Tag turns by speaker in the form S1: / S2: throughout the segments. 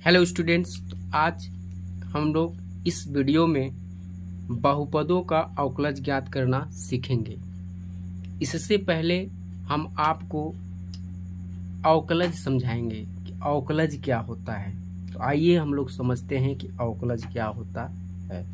S1: Hello students, आज हम लोग इस वीडियो में बहुपदों का अवकलज ज्ञात करना सीखेंगे। इससे पहले हम आपको अवकलज समझाएंगे कि अवकलज क्या होता है। तो आइए हम लोग समझते हैं कि अवकलज क्या होता है।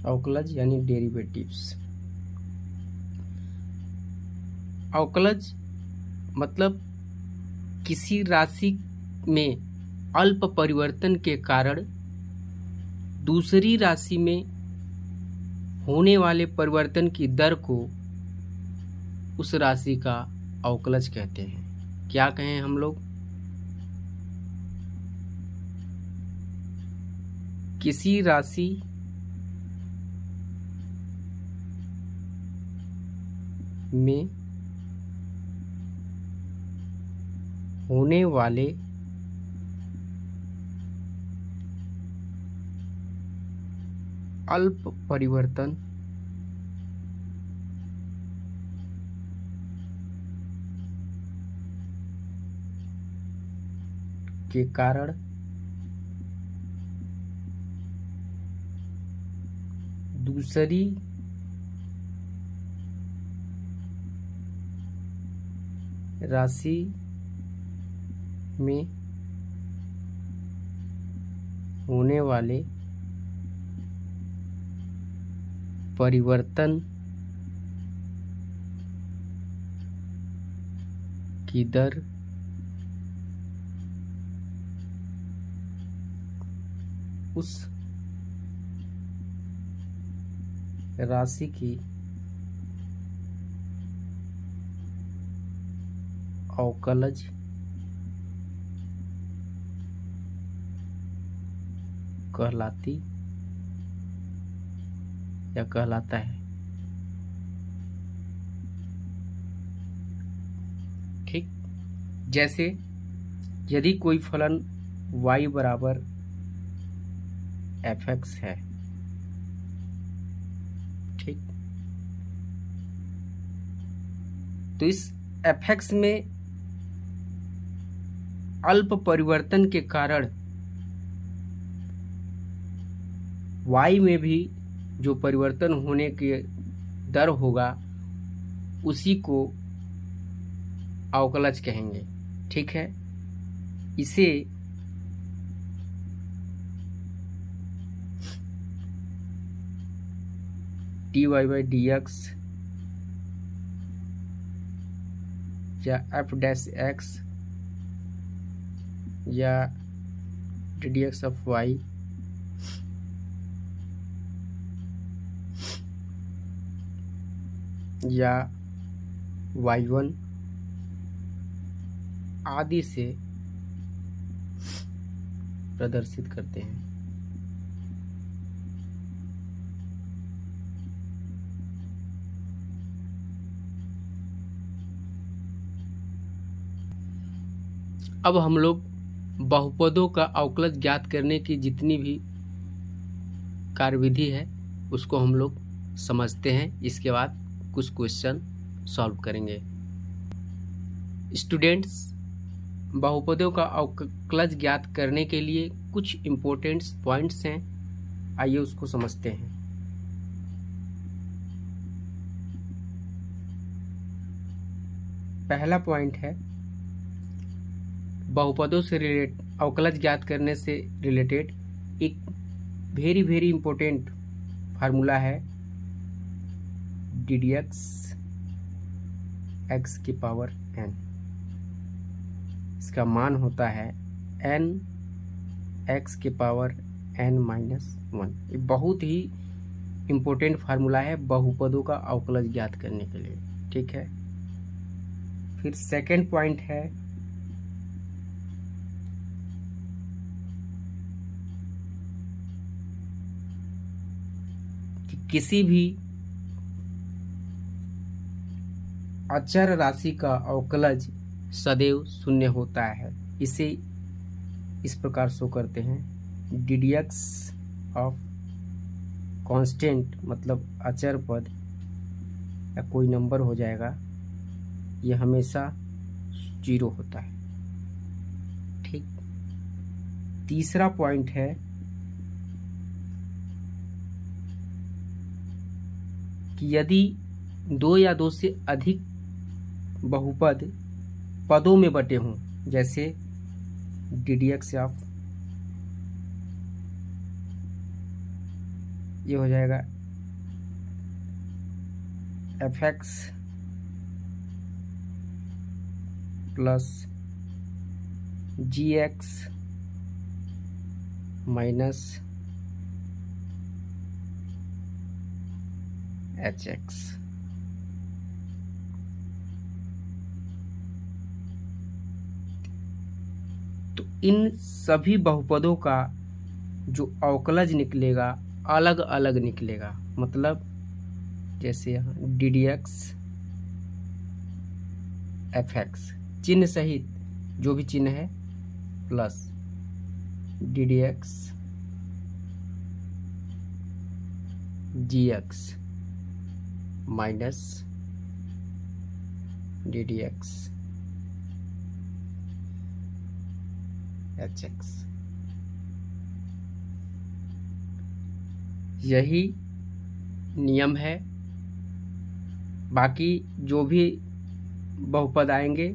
S1: अवकलज यानी डेरिवेटिव्स। अवकलज मतलब किसी राशि में अल्प परिवर्तन के कारण दूसरी राशि में होने वाले परिवर्तन की दर को उस राशि का अवकलज कहते हैं। क्या कहें हम लोग? किसी राशि में होने वाले अल्प परिवर्तन के कारण दूसरी राशि में होने वाले परिवर्तन की दर उस राशि की अवकलज कहलाती या कहलाता है। ठीक, जैसे यदि कोई फलन y बराबर fx है, ठीक, तो इस fx में अल्प परिवर्तन के कारण y में भी जो परिवर्तन होने की दर होगा उसी को अवकलज कहेंगे। ठीक है, इसे dy बाई डी एक्स या f डैश एक्स या डी एक्स ऑफ वाई या y1 आदि से प्रदर्शित करते हैं। अब हम लोग बहुपदों का अवकलज ज्ञात करने की जितनी भी कार्यविधि है उसको हम लोग समझते हैं। इसके बाद कुछ क्वेश्चन सॉल्व करेंगे। स्टूडेंट्स, बहुपदों का अवकलज ज्ञात करने के लिए कुछ इम्पोर्टेंट पॉइंट्स हैं, आइए उसको समझते हैं। पहला पॉइंट है बहुपदों से अवकलज ज्ञात करने से रिलेटेड एक वेरी इम्पोर्टेंट फार्मूला है डी डी एक्स की पावर n। इसका मान होता है n x की पावर n माइनस 1। ये बहुत ही इम्पोर्टेंट फार्मूला है बहुपदों का अवकलज ज्ञात करने के लिए। ठीक है, फिर सेकंड पॉइंट है कि किसी भी अचर राशि का अवकलज सदैव शून्य होता है। इसे इस प्रकार शो करते हैं DDX ऑफ कांस्टेंट मतलब अचर पद या कोई नंबर हो जाएगा, ये हमेशा 0 होता है। ठीक। तीसरा पॉइंट है कि यदि 2 या 2 से अधिक बहुपद पदों में बटे हों, जैसे DDX ऑफ, ये हो जाएगा fx plus gx minus hx। तो इन सभी बहुपदों का जो अवकलज निकलेगा अलग अलग निकलेगा। मतलब जैसे यहाँ DDX fx चिन्ह सहित जो भी चिन्ह है plus DDX gx minus DDX hx। यही नियम है। बाकी जो भी बहुपद आएंगे,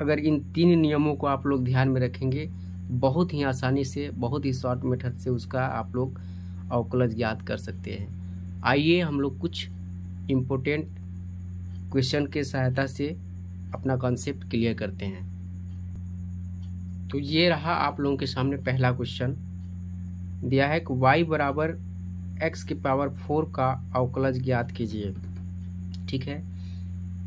S1: अगर इन 3 नियमों को आप लोग ध्यान में रखेंगे, बहुत ही आसानी से, बहुत ही शॉर्ट मेथड से उसका आप लोग अवकलज ज्ञात कर सकते हैं। आइए हम लोग कुछ इम्पोर्टेंट क्वेश्चन के सहायता से अपना कॉन्सेप्ट क्लियर करते हैं। तो ये रहा आप लोगों के सामने पहला क्वेश्चन दिया है कि y बराबर x की पावर 4 का अवकलज ज्ञात कीजिए। ठीक है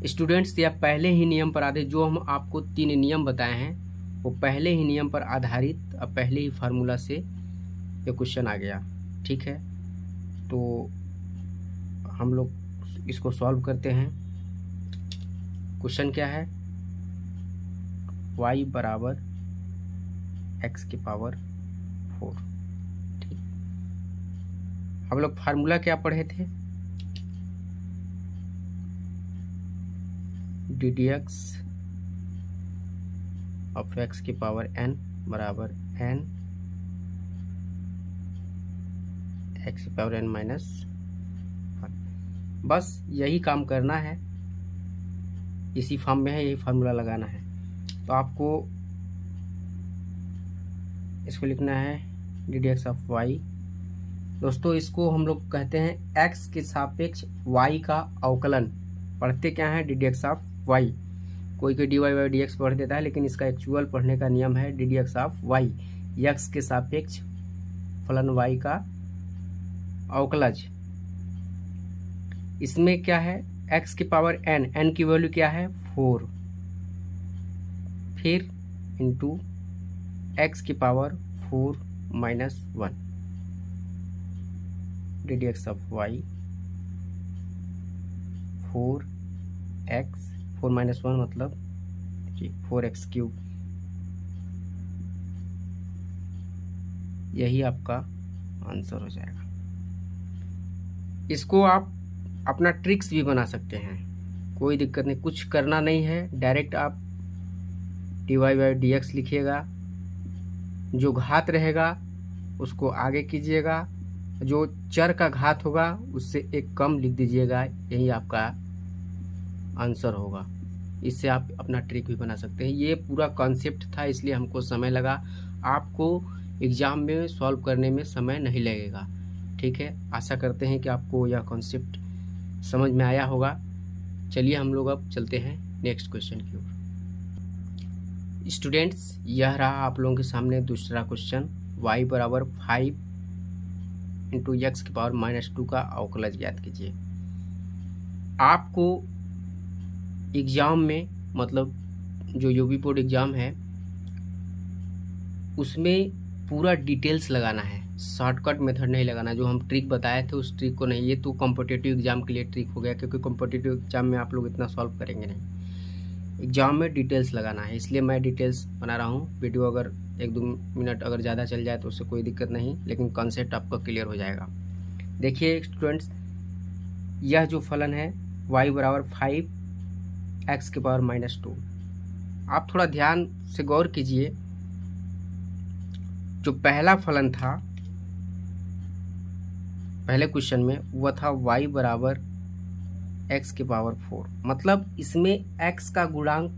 S1: स्टूडेंट्स, यह पहले ही नियम पर आधारित, जो हम आपको 3 नियम बताए हैं वो पहले ही नियम पर आधारित, अब पहले ही फार्मूला से ये क्वेश्चन आ गया। ठीक है, तो हम लोग इसको सॉल्व करते हैं। क्वेश्चन क्या है, y बराबर x की पावर 4। ठीक, हम लोग फार्मूला क्या पढ़े थे, DDX ऑफ x की पावर n बराबर n x की पावर n माइनस 1। बस यही काम करना है, इसी फॉर्म में है, यही फार्मूला लगाना है। तो आपको इसको लिखना है DDX ऑफ y। दोस्तों इसको हम लोग कहते हैं x के सापेक्ष y का अवकलन। पढ़ते क्या है, DDX ऑफ y। कोई dy बाई dx पढ़ देता है, लेकिन इसका एक्चुअल पढ़ने का नियम है DDX ऑफ y, x के सापेक्ष फलन y का अवकलज। इसमें क्या है, x की पावर n की वैल्यू क्या है 4, फिर इंटू x की power 4 minus 1, DDX of y 4 minus 1 मतलब 4x क्यूब। यही आपका आंसर हो जाएगा। इसको आप अपना ट्रिक्स भी बना सकते हैं, कोई दिक्कत नहीं, कुछ करना नहीं है। डायरेक्ट आप dy बाई dx लिखिएगा, जो घात रहेगा उसको आगे कीजिएगा, जो चर का घात होगा उससे एक कम लिख दीजिएगा, यही आपका आंसर होगा। इससे आप अपना ट्रिक भी बना सकते हैं। ये पूरा कॉन्सेप्ट था, इसलिए हमको समय लगा। आपको एग्ज़ाम में सॉल्व करने में समय नहीं लगेगा। ठीक है, आशा करते हैं कि आपको यह कॉन्सेप्ट समझ में आया होगा। चलिए हम लोग अब चलते हैं नेक्स्ट क्वेश्चन की ओर। स्टूडेंट्स, यह रहा आप लोगों के सामने दूसरा क्वेश्चन, y बराबर 5 इंटू एक्स की पावर -2 का अवकलज ज्ञात कीजिए। आपको एग्ज़ाम में, मतलब जो यूपी बोर्ड एग्ज़ाम है उसमें पूरा डिटेल्स लगाना है, शॉर्टकट मेथड नहीं लगाना। जो हम ट्रिक बताए थे उस ट्रिक को नहीं, ये तो कॉम्पिटिटिव एग्ज़ाम के लिए ट्रिक हो गया, क्योंकि कॉम्पिटिटिव एग्ज़ाम में आप लोग इतना सॉल्व करेंगे नहीं। एग्ज़ाम में डिटेल्स लगाना है, इसलिए मैं डिटेल्स बना रहा हूँ। वीडियो अगर 1-2 मिनट अगर ज़्यादा चल जाए तो उससे कोई दिक्कत नहीं, लेकिन कॉन्सेप्ट आपका क्लियर हो जाएगा। देखिए स्टूडेंट्स, यह जो फलन है y बराबर 5x की पावर -2, आप थोड़ा ध्यान से गौर कीजिए। जो पहला फलन था पहले क्वेश्चन में, वह था y बराबर x की पावर 4, मतलब इसमें x का गुणांक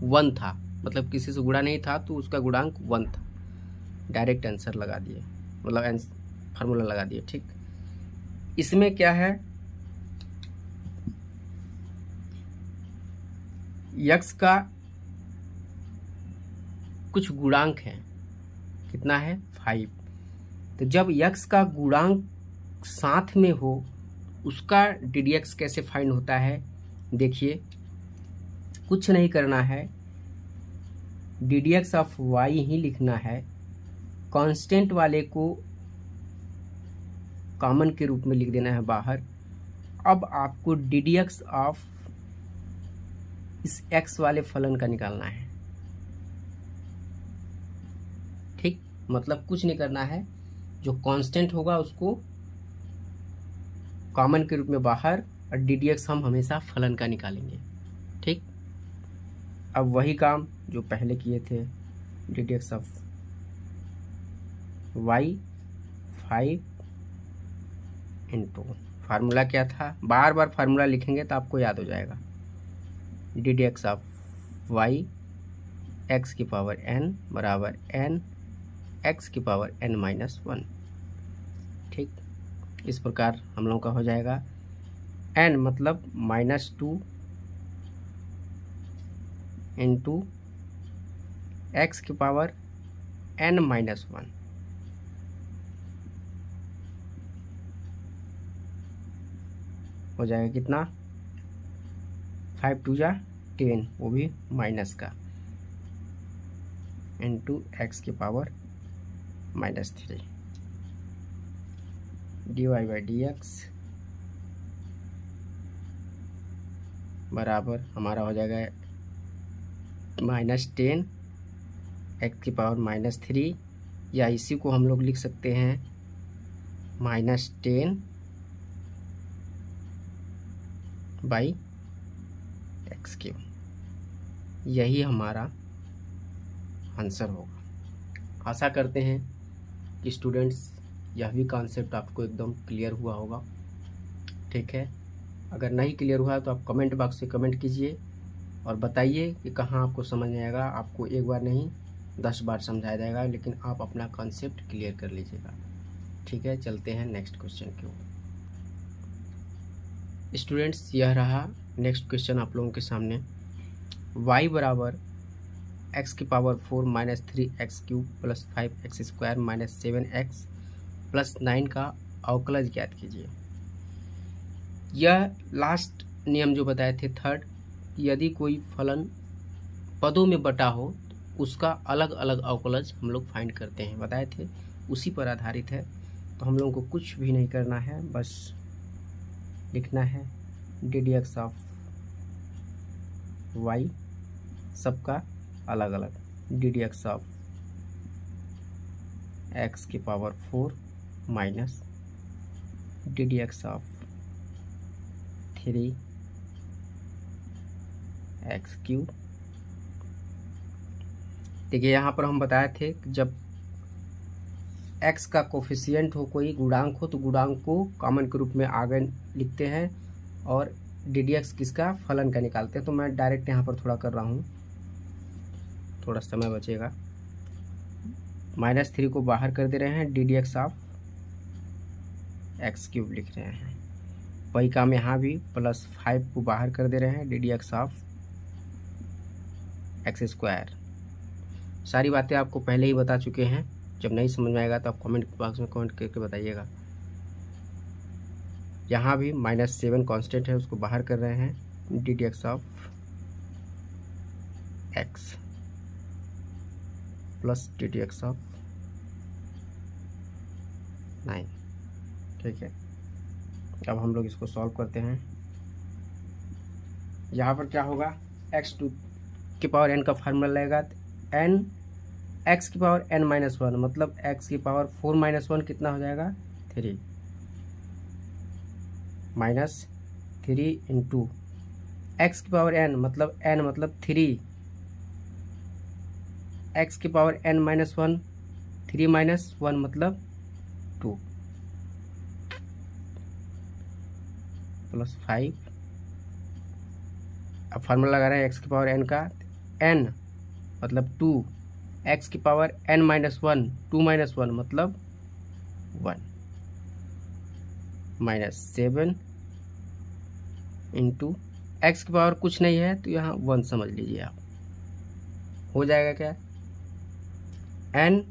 S1: 1 था, मतलब किसी से गुणा नहीं था तो उसका गुणांक 1 था। डायरेक्ट आंसर लगा दिए, मतलब फार्मूला लगा दिए। ठीक, इसमें क्या है, x का कुछ गुणांक है, कितना है 5। तो जब x का गुणांक साथ में हो उसका ddx कैसे फाइंड होता है, देखिए कुछ नहीं करना है, ddx ऑफ y ही लिखना है, कांस्टेंट वाले को कॉमन के रूप में लिख देना है बाहर। अब आपको ddx ऑफ इस x वाले फलन का निकालना है। ठीक, मतलब कुछ नहीं करना है, जो कांस्टेंट होगा उसको कॉमन के रूप में बाहर, और ddx हम हमेशा फलन का निकालेंगे। ठीक, अब वही काम जो पहले किए थे, ddx of y 5 into formula क्या था, बार बार फार्मूला लिखेंगे तो आपको याद हो जाएगा। ddx ऑफ y x की पावर n बराबर n x की पावर n-1। ठीक, इस प्रकार हम लोगों का हो जाएगा। n मतलब -2 इंटू x की पावर n-1, हो जाएगा कितना, 5 2 जा 10, वो भी माइनस का, इंटू x की पावर -3 dy/dx बराबर हमारा हो जाएगा -10 x की पावर -3, या इसी को हम लोग लिख सकते हैं -10 बाई x3। यही हमारा आंसर होगा। आशा करते हैं कि स्टूडेंट्स यह भी कॉन्सेप्ट आपको एकदम क्लियर हुआ होगा। ठीक है, अगर नहीं क्लियर हुआ तो आप कमेंट बॉक्स से कमेंट कीजिए और बताइए कि कहाँ आपको समझ में आएगा। आपको एक बार नहीं 10 बार समझाया जाएगा, लेकिन आप अपना कॉन्सेप्ट क्लियर कर लीजिएगा। ठीक है, चलते हैं नेक्स्ट क्वेश्चन की ओर। स्टूडेंट्स, यह रहा नेक्स्ट क्वेश्चन आप लोगों के सामने। y बराबर x की पावर 4 -3x³ + 5x² - 7x + 9 का अवकलज ज्ञात कीजिए। यह लास्ट नियम जो बताए थे, थर्ड, यदि कोई फलन पदों में बटा हो तो उसका अलग अलग अवकलज हम लोग फाइंड करते हैं, बताए थे, उसी पर आधारित है। तो हम लोगों को कुछ भी नहीं करना है, बस लिखना है ddx ऑफ y, सबका अलग अलग, ddx ऑफ x की power 4 minus ddx of 3x³। देखिए यहाँ पर हम बताए थे कि जब x का कोफिशिएंट हो, कोई गुणांक हो, तो गुणांक को कॉमन के रूप में आगे लिखते हैं और ddx किसका, फलन का निकालते हैं। तो मैं डायरेक्ट यहाँ पर थोड़ा कर रहा हूँ, थोड़ा समय बचेगा। -3 को बाहर कर दे रहे हैं, ddx ऑफ x³ लिख रहे हैं। वही काम यहाँ भी, +5 को बाहर कर दे रहे हैं, ddx ऑफ x²। सारी बातें आपको पहले ही बता चुके हैं। जब नहीं समझ में आएगा तो आप कमेंट बॉक्स में कमेंट करके बताइएगा। यहाँ भी -7 कांस्टेंट है, उसको बाहर कर रहे हैं, ddx of x plus ddx of 9। ठीक है, अब हम लोग इसको सॉल्व करते हैं। यहाँ पर क्या होगा, x² की पावर n का फार्मूला लगेगा n x की पावर n माइनस वन, मतलब x की पावर 4 माइनस वन कितना हो जाएगा 3 माइनस 3 इंटू x की पावर n मतलब n मतलब 3, x की power n minus one 3 minus one मतलब 2 प्लस 5। अब फार्मूला लगा रहे हैं x की पावर n का, n मतलब 2, x की power n minus one 2 minus one मतलब 1 माइनस 7 इंटू x की पावर कुछ नहीं है तो यहाँ 1 समझ लीजिए आप। हो जाएगा क्या n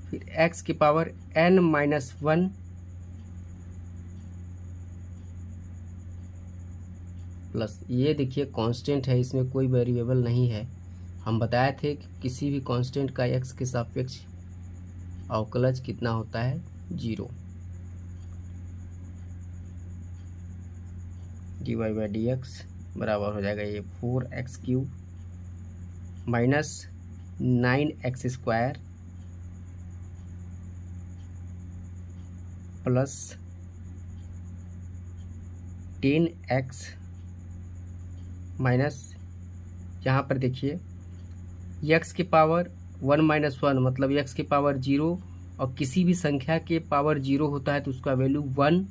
S1: फिर x की power n minus one plus ये देखिए कांस्टेंट है, इसमें कोई वेरिएबल नहीं है। हम बताए थे कि किसी भी कांस्टेंट का x के सापेक्ष अवकलज कितना होता है 0। dy बाई डी एक्स बराबर हो जाएगा ये 4x³ minus 9x² plus 10x minus, यहाँ पर देखिए x की पावर 1 माइनस वन मतलब x की पावर 0, और किसी भी संख्या के पावर 0 होता है तो उसका वैल्यू 1,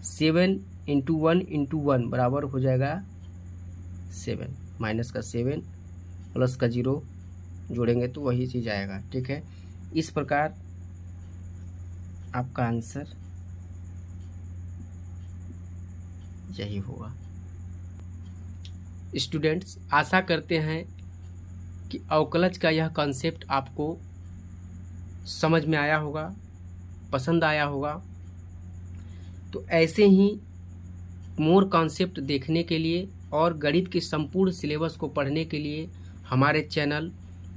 S1: 7 इंटू 1 इंटू 1 बराबर हो जाएगा 7, माइनस का 7 प्लस का 0 जोड़ेंगे तो वही चीज़ आएगा। ठीक है, इस प्रकार आपका आंसर यही होगा। स्टूडेंट्स, आशा करते हैं कि अवकलज का यह कॉन्सेप्ट आपको समझ में आया होगा, पसंद आया होगा। तो ऐसे ही मोर कॉन्सेप्ट देखने के लिए और गणित के संपूर्ण सिलेबस को पढ़ने के लिए हमारे चैनल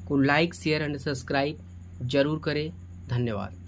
S1: को लाइक, शेयर एंड सब्सक्राइब जरूर करें। धन्यवाद।